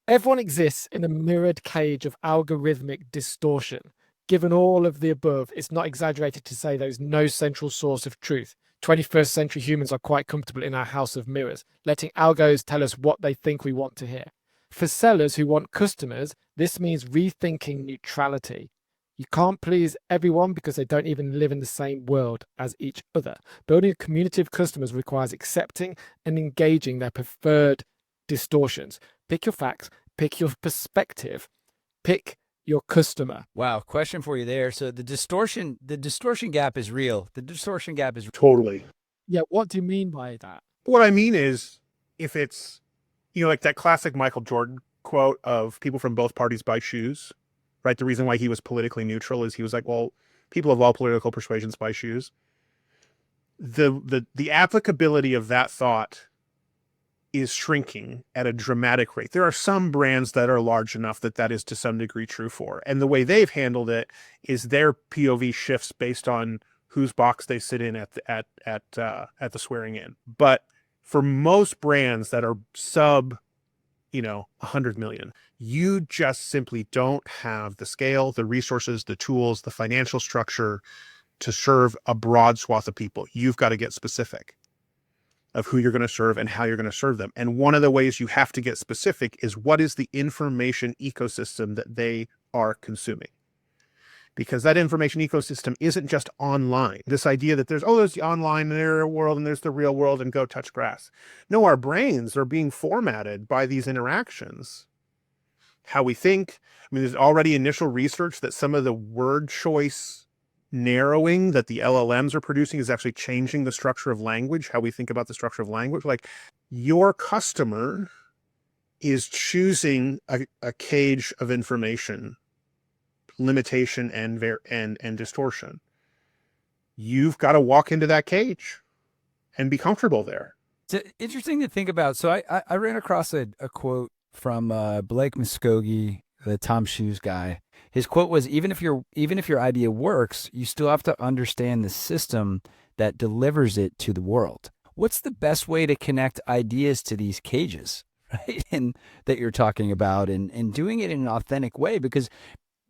Everyone exists in a mirrored cage of algorithmic distortion. Given all of the above, it's not exaggerated to say there is no central source of truth. 21st century humans are quite comfortable in our house of mirrors, letting algos tell us what they think we want to hear. For sellers who want customers, this means rethinking neutrality. You can't please everyone because they don't even live in the same world as each other. Building a community of customers requires accepting and engaging their preferred distortions. Pick your facts, pick your perspective, pick your customer. Wow, question for you there. So the distortion gap is real. The distortion gap is Totally. Yeah, what do you mean by that? What I mean is, if it's, like that classic Michael Jordan quote of people from both parties buy shoes, right? The reason why he was politically neutral is he was like, well, people of all political persuasions buy shoes. The applicability of that thought is shrinking at a dramatic rate. There are some brands that are large enough that that is to some degree true for. And the way they've handled it is their POV shifts based on whose box they sit in at the swearing in. But for most brands that are sub, 100 million, you just simply don't have the scale, the resources, the tools, the financial structure to serve a broad swath of people. You've got to get specific of who you're going to serve and how you're going to serve them. And one of the ways you have to get specific is what is the information ecosystem that they are consuming. Because that information ecosystem isn't just online. This idea that there's the online world and there's the real world and go touch grass. No, our brains are being formatted by these interactions. How we think. There's already initial research that some of the word choice narrowing that the LLMs are producing is actually changing the structure of language, how we think about the structure of language. Like, your customer is choosing a cage of information, limitation and distortion. You've got to walk into that cage and be comfortable there. It's interesting to think about. So I ran across a quote from Blake Muskogee, the Tom Shoes guy. His quote was, even if your idea works, you still have to understand the system that delivers it to the world. What's the best way to connect ideas to these cages, right? And that you're talking about, and doing it in an authentic way, because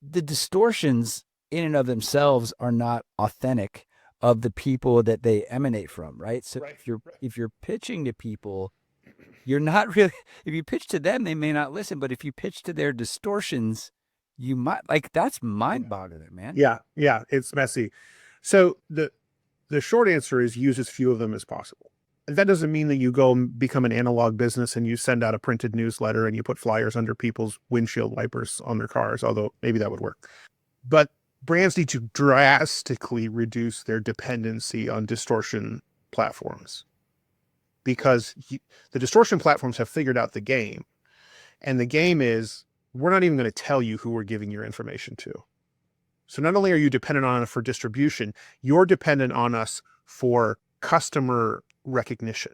the distortions in and of themselves are not authentic of the people that they emanate from, right? So Right. if you're pitching to people, you're not really, if you pitch to them, they may not listen, but if you pitch to their distortions, you might, that's mind-boggling, man. Yeah, it's messy. So the short answer is use as few of them as possible. And that doesn't mean that you go and become an analog business and you send out a printed newsletter and you put flyers under people's windshield wipers on their cars, although maybe that would work. But brands need to drastically reduce their dependency on distortion platforms, because the distortion platforms have figured out the game. And the game is, we're not even going to tell you who we're giving your information to. So not only are you dependent on us for distribution, you're dependent on us for customer recognition.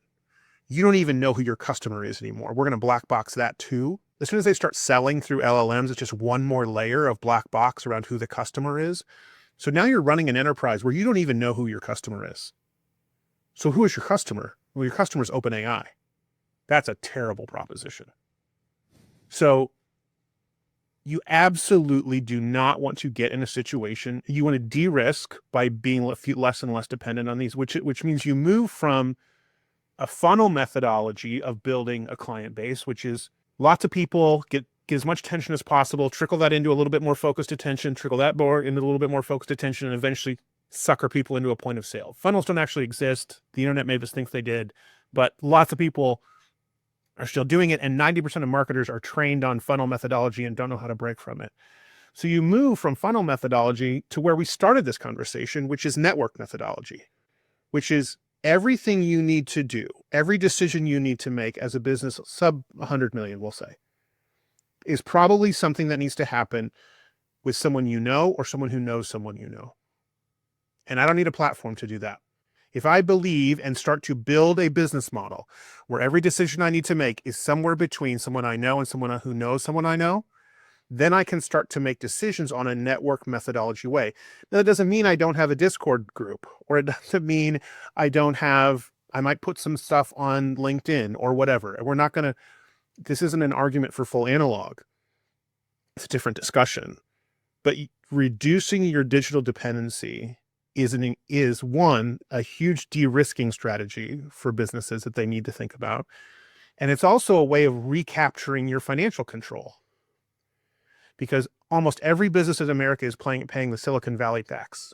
You don't even know who your customer is anymore. We're going to black box that too. As soon as they start selling through LLMs, it's just one more layer of black box around who the customer is. So now you're running an enterprise where you don't even know who your customer is. So who is your customer? Well, your customer is OpenAI. That's a terrible proposition. So you absolutely do not want to get in a situation. You want to de-risk by being less and less dependent on these, which means you move from a funnel methodology of building a client base, which is lots of people, get as much attention as possible, trickle that into a little bit more focused attention, trickle that more into a little bit more focused attention, and eventually sucker people into a point of sale. Funnels don't actually exist. The internet made us think they did, but lots of people are still doing it, and 90% of marketers are trained on funnel methodology and don't know how to break from it. So you move from funnel methodology to where we started this conversation, which is network methodology, which is everything you need to do, every decision you need to make as a business, sub 100 million, we'll say, is probably something that needs to happen with someone you know or someone who knows someone you know. And I don't need a platform to do that. If I believe and start to build a business model where every decision I need to make is somewhere between someone I know and someone who knows someone I know, then I can start to make decisions on a network methodology way. Now, that doesn't mean I don't have a Discord group, or it doesn't mean I might put some stuff on LinkedIn or whatever. We're not going to this isn't an argument for full analog. It's a different discussion. But reducing your digital dependency is one, a huge de-risking strategy for businesses that they need to think about. And it's also a way of recapturing your financial control. Because almost every business in America is paying the Silicon Valley tax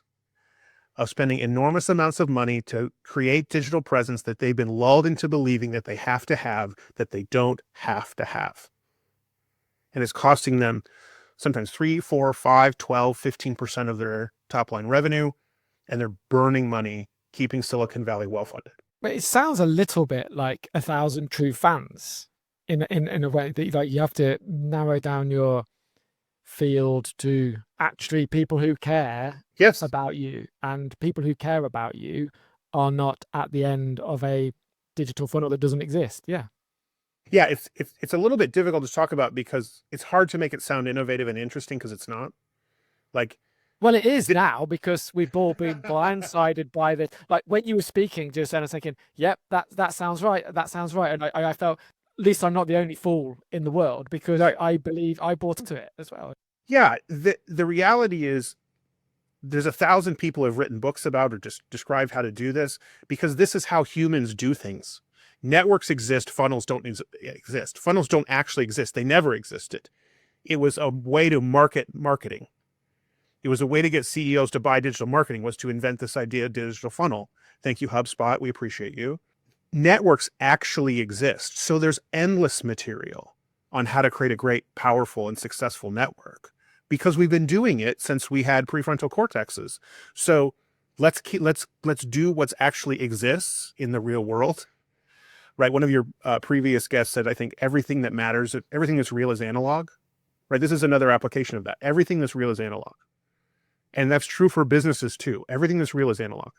of spending enormous amounts of money to create digital presence that they've been lulled into believing that they have to have, that they don't have to have. And it's costing them sometimes 3, 4, 5, 12, 15% of their top line revenue, and they're burning money keeping Silicon Valley well-funded. But it sounds a little bit like 1,000 True Fans in a way that like you have to narrow down your field to actually people who care about you, and people who care about you are not at the end of a digital funnel that doesn't exist. Yeah, it's a little bit difficult to talk about because it's hard to make it sound innovative and interesting because it's not. Like, well, it is now because we've all been blindsided by this. Like when you were speaking just then, I was thinking, yep, that sounds right. That sounds right. And I felt, at least I'm not the only fool in the world because I believe I bought into it as well. Yeah, the reality is there's 1,000 people who have written books about or just described how to do this because this is how humans do things. Networks exist, funnels don't exist. Funnels don't actually exist. They never existed. It was a way to marketing. It was a way to get CEOs to buy digital marketing, was to invent this idea of digital funnel. Thank you, HubSpot. We appreciate you. Networks actually exist. So there's endless material on how to create a great, powerful, and successful network because we've been doing it since we had prefrontal cortexes. So let's do what's actually exists in the real world. Right. One of your previous guests said, I think everything that matters, everything that's real is analog. Right. This is another application of that. Everything that's real is analog. And that's true for businesses too. Everything that's real is analog.